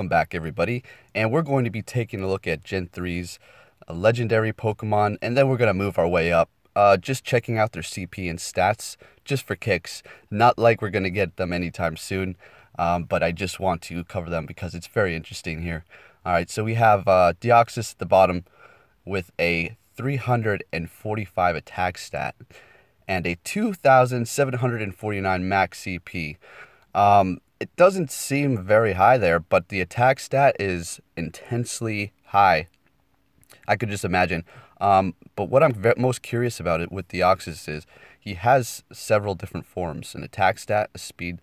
Welcome back, everybody, and we're going to be taking a look at Gen 3's legendary Pokemon, and then we're going to move our way up, just checking out their CP and stats, just for kicks. Not like we're going to get them anytime soon, but I just want to cover them because it's very interesting here. Alright, so we have Deoxys at the bottom with a 345 attack stat and a 2,749 max CP. It doesn't seem very high there, but the attack stat is intensely high. I could just imagine. But what I'm most curious about it with Deoxys is he has several different forms: an attack stat, a speed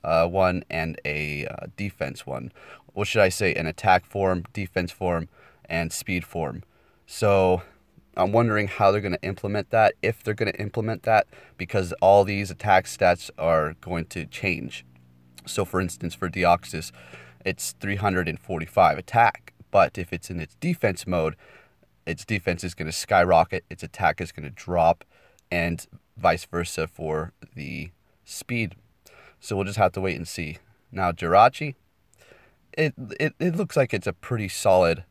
one, and a defense one. What should I say? An attack form, defense form, and speed form. So I'm wondering how they're going to implement that, if they're going to implement that, because all these attack stats are going to change. So for instance, for Deoxys, it's 345 attack, but if it's in its defense mode, its defense is going to skyrocket, its attack is going to drop, and vice versa for the speed. So we'll just have to wait and see. Now Jirachi, it looks like it's a pretty solid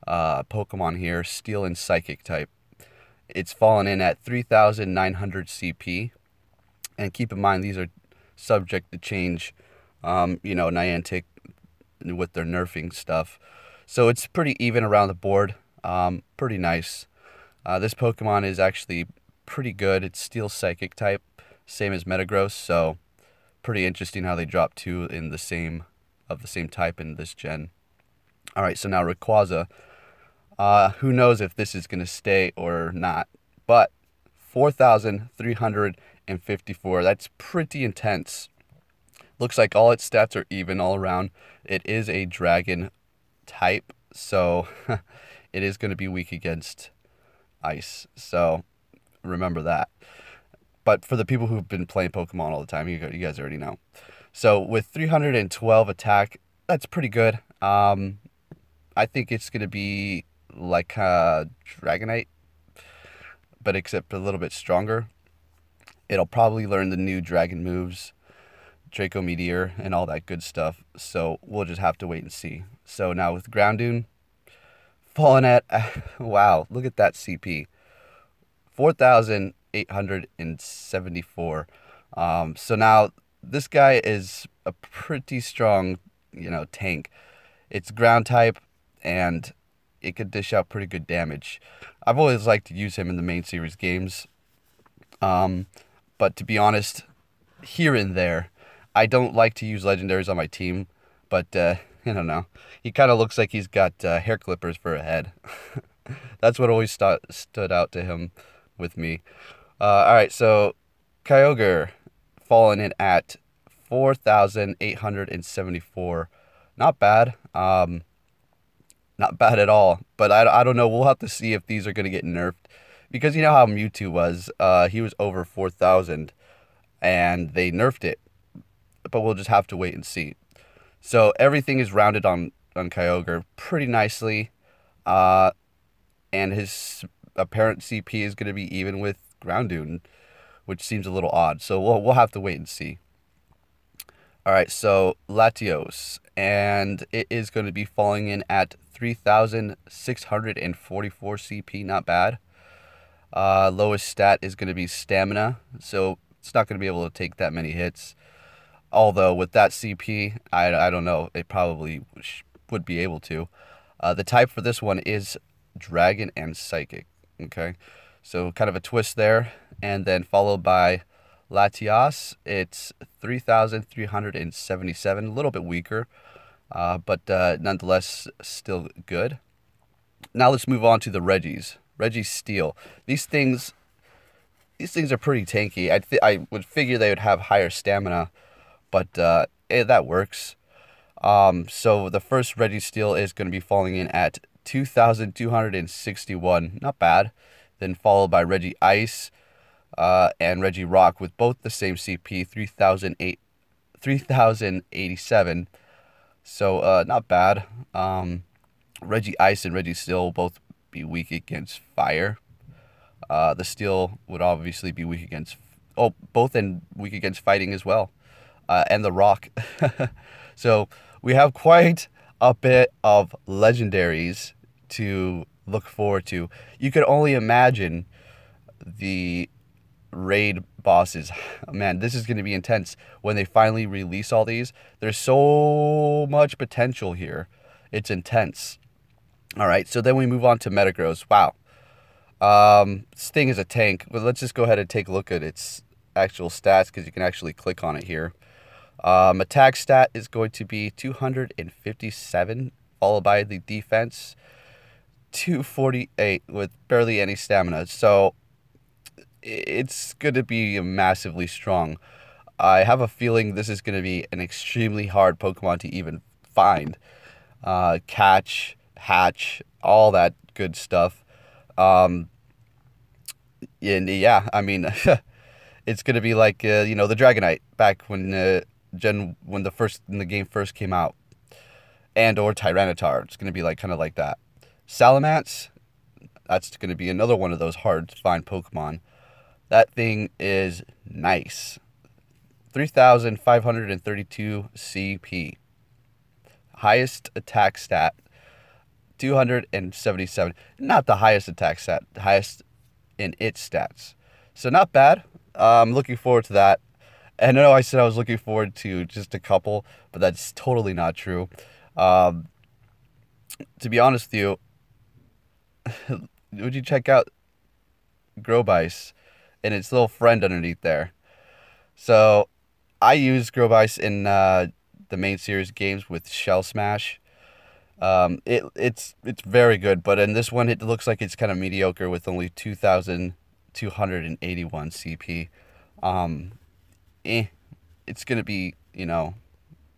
Pokemon here, Steel and Psychic type. It's fallen in at 3,900 CP, and keep in mind these are subject to change. Niantic with their nerfing stuff. So it's pretty even around the board. Pretty nice. This Pokemon is actually pretty good. It's Steel Psychic type, same as Metagross, so pretty interesting how they dropped two in the same type in this gen. Alright, so now Rayquaza. Who knows if this is gonna stay or not, but 4,354. That's pretty intense. Looks like all its stats are even all around. It is a dragon type, so it is going to be weak against ice. So remember that. But for the people who've been playing Pokemon all the time, you guys already know. So with 312 attack, that's pretty good. I think it's going to be like Dragonite, but except a little bit stronger. It'll probably learn the new dragon moves, Draco Meteor, and all that good stuff. So we'll just have to wait and see. So now with Groudon, falling at, wow, look at that CP. 4,874. So now this guy is a pretty strong, tank. It's ground type, and it could dish out pretty good damage. I've always liked to use him in the main series games. But to be honest, here and there, I don't like to use Legendaries on my team, but, I don't know. He kind of looks like he's got hair clippers for a head. That's what always stood out to him with me. Alright, so Kyogre falling in at 4,874. Not bad. Not bad at all. But I don't know. We'll have to see if these are going to get nerfed. Because you know how Mewtwo was. He was over 4,000, and they nerfed it. But we'll just have to wait and see. So everything is rounded on Kyogre pretty nicely. And his apparent CP is going to be even with Groudon, which seems a little odd. So we'll have to wait and see. Alright, so Latias. And it is going to be falling in at 3,644 CP. Not bad. Lowest stat is going to be Stamina. So it's not going to be able to take that many hits. Although with that CP, I don't know, it probably would be able to. The type for this one is Dragon and Psychic. Okay, so kind of a twist there. And then followed by Latias. It's 3,377, a little bit weaker, but nonetheless still good. Now let's move on to the Reggies. Reggie Steel. These things are pretty tanky. I would figure they would have higher stamina, but that works. So the first Reggie Steel is going to be falling in at 2,261. Not bad. Then followed by Reggie Ice and Reggie Rock with both the same CP, 3,087. So not bad. Reggie Ice and Reggie Steel will both be weak against fire. The Steel would obviously be weak against... Oh, both and weak against fighting as well. And the Rock. So we have quite a bit of legendaries to look forward to. You could only imagine the raid bosses. Man, this is going to be intense when they finally release all these. There's so much potential here. It's intense. All right, so then we move on to Metagross. Wow. Sting is a tank, but let's just go ahead and take a look at its actual stats because you can actually click on it here. Attack stat is going to be 257, followed by the defense 248 with barely any stamina. So it's going to be massively strong. I have a feeling this is going to be an extremely hard Pokemon to even find. Catch, hatch, all that good stuff. And yeah, I mean, it's going to be like, the Dragonite back when when the game first came out. And or Tyranitar. It's going to be like kind of like that. Salamence, that's going to be another one of those hard to find Pokemon. That thing is nice. 3,532 CP. Highest attack stat, 277. Not the highest attack stat, the highest in its stats. So not bad. I'm looking forward to that. And I know I said I was looking forward to just a couple, but that's totally not true. To be honest with you, would you check out Groudon and its little friend underneath there? So I use Groudon in the main series games with Shell Smash. It's very good, but in this one it looks like it's kind of mediocre with only 2,281 CP. It's gonna be,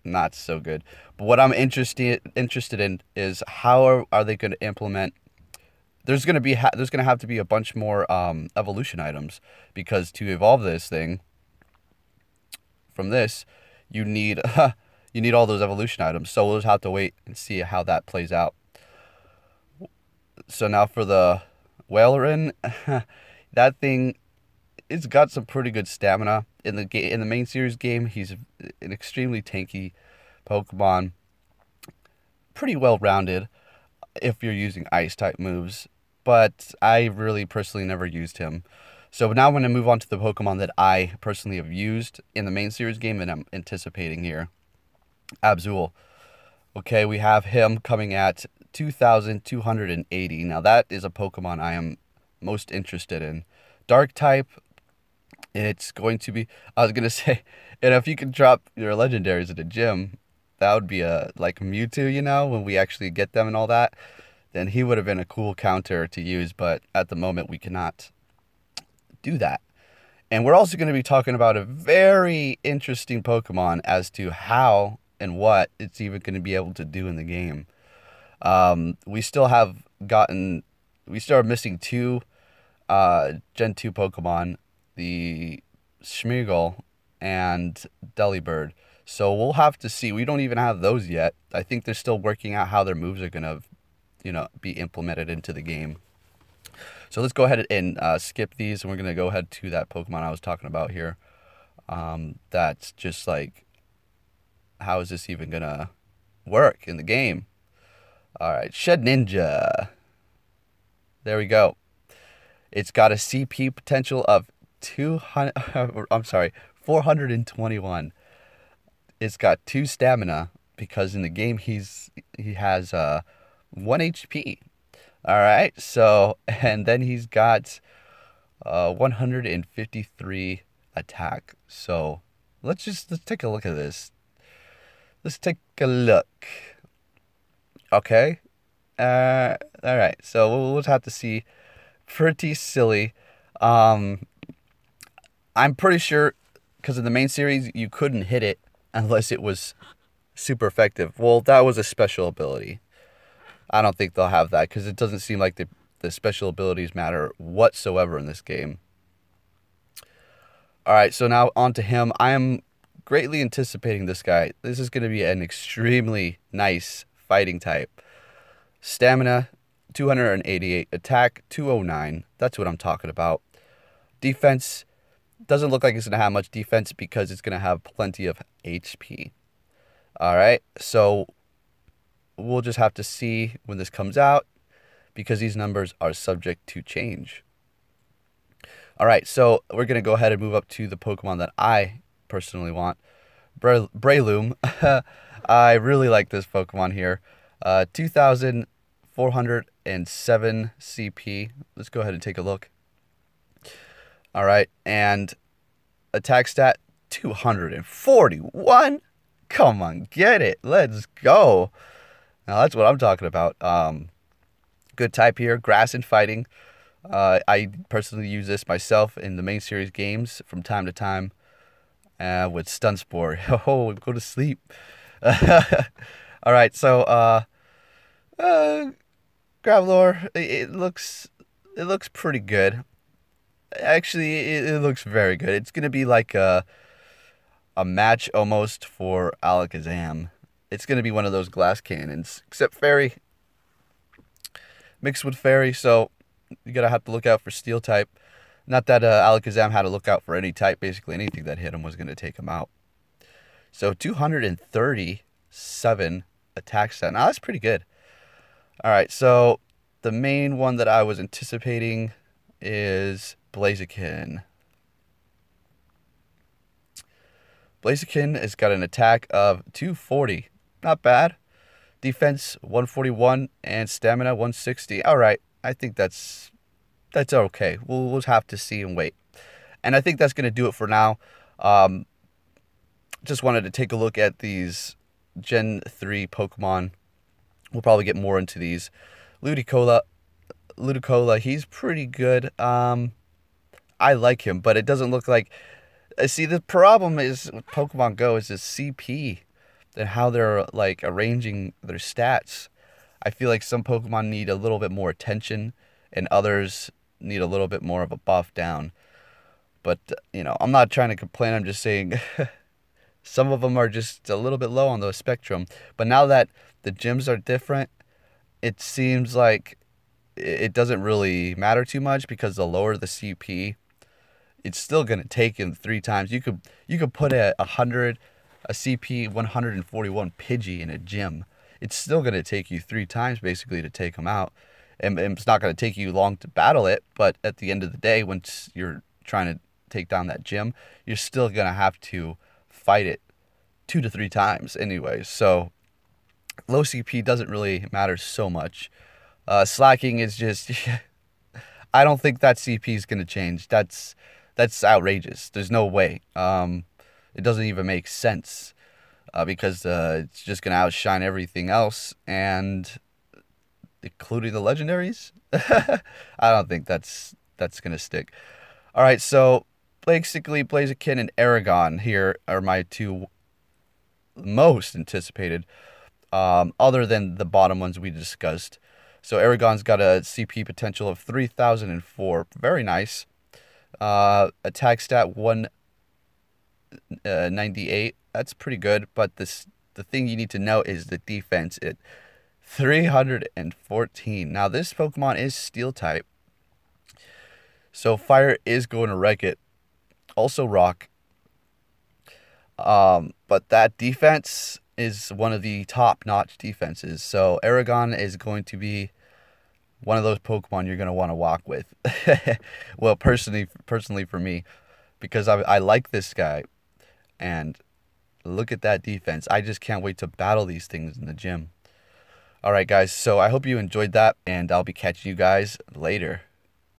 not so good. But what I'm interested in is how are they going to implement. There's gonna have to be a bunch more evolution items, because to evolve this thing from this, you need you need all those evolution items. So we'll just have to wait and see how that plays out. So now for the Wailerin, that thing, it's got some pretty good stamina. In the main series game, he's an extremely tanky Pokemon, pretty well rounded if you're using ice type moves, but I really personally never used him. So now I'm going to move on to the Pokemon that I personally have used in the main series game and I'm anticipating here. Absol. Okay, we have him coming at 2,280. Now that is a Pokemon I am most interested in. Dark type, it's going to be, I was going to say, and if you could drop your legendaries at a gym, that would be like Mewtwo, when we actually get them and all that, then he would have been a cool counter to use, but at the moment we cannot do that. And we're also going to be talking about a very interesting Pokemon as to how and what it's even going to be able to do in the game. We still are missing two Gen 2 Pokemon, the Smeargle and Delibird. So we'll have to see. We don't even have those yet. I think they're still working out how their moves are going to, be implemented into the game. So let's go ahead and skip these, and we're going to go ahead to that Pokemon I was talking about here. That's just like, how is this even going to work in the game? All right, Shed Ninja. There we go. It's got a CP potential of 421. It's got 2 stamina because in the game he has 1 HP. All right, so and then he's got 153 attack. So let's take a look at this. Let's take a look. Okay. All right. So we'll have to see. Pretty silly. I'm pretty sure because in the main series you couldn't hit it unless it was super effective. Well, that was a special ability. I don't think they'll have that because it doesn't seem like the special abilities matter whatsoever in this game. All right, so now on to him. I am greatly anticipating this guy. This is going to be an extremely nice fighting type. Stamina 288, attack 209. That's what I'm talking about. Defense doesn't look like it's going to have much defense because it's going to have plenty of HP. All right, so we'll just have to see when this comes out because these numbers are subject to change. All right, so we're going to go ahead and move up to the Pokemon that I personally want. Breloom. I really like this Pokemon here. 2,407 CP. Let's go ahead and take a look. All right, and attack stat 241. Come on, get it. Let's go. Now that's what I'm talking about. Good type here, grass and fighting. I personally use this myself in the main series games from time to time with Stun Spore. Oh, go to sleep. All right, so Graveler, it looks pretty good. Actually, it looks very good. It's gonna be like a match almost for Alakazam. It's gonna be one of those glass cannons, except fairy, mixed with fairy. So you gotta have to look out for steel type. Not that Alakazam had to look out for any type. Basically, anything that hit him was gonna take him out. So 237 attack stat. Now that's pretty good. All right, so the main one that I was anticipating is Blaziken. Blaziken has got an attack of 240. Not bad. Defense 141 and stamina 160. All right, I think that's okay. We'll have to see and wait. And I think that's going to do it for now. Just wanted to take a look at these Gen 3 Pokemon. We'll probably get more into these. Ludicolo, he's pretty good. I like him, but it doesn't look like... See, the problem is with Pokemon Go is this CP and how they're like arranging their stats. I feel like some Pokemon need a little bit more attention and others need a little bit more of a buff down. But, you know, I'm not trying to complain. I'm just saying some of them are just a little bit low on the spectrum. But now that the gyms are different, it seems like it doesn't really matter too much because the lower the CP, it's still going to take him 3 times. You could put a CP 141 Pidgey in a gym. It's still going to take you 3 times basically to take him out. And it's not going to take you long to battle it, but at the end of the day, once you're trying to take down that gym, you're still going to have to fight it 2 to 3 times anyway. So low CP doesn't really matter so much. Slacking is just... I don't think that CP is going to change. That's outrageous. There's no way. It doesn't even make sense because it's just going to outshine everything else, and including the legendaries. I don't think that's going to stick. All right, so basically Blaziken and Aragon here are my 2 most anticipated, other than the bottom ones we discussed. So Aragon's got a CP potential of 3,004. Very nice. Attack stat 198. That's pretty good, but the thing you need to know is the defense. 314. Now this Pokemon is steel type, so fire is going to wreck it. Also rock. But that defense is one of the top-notch defenses. So Aragon is going to be one of those Pokemon you're going to want to walk with. Well, personally for me, because I like this guy, and look at that defense. I just can't wait to battle these things in the gym. All right, guys, so I hope you enjoyed that, and I'll be catching you guys later.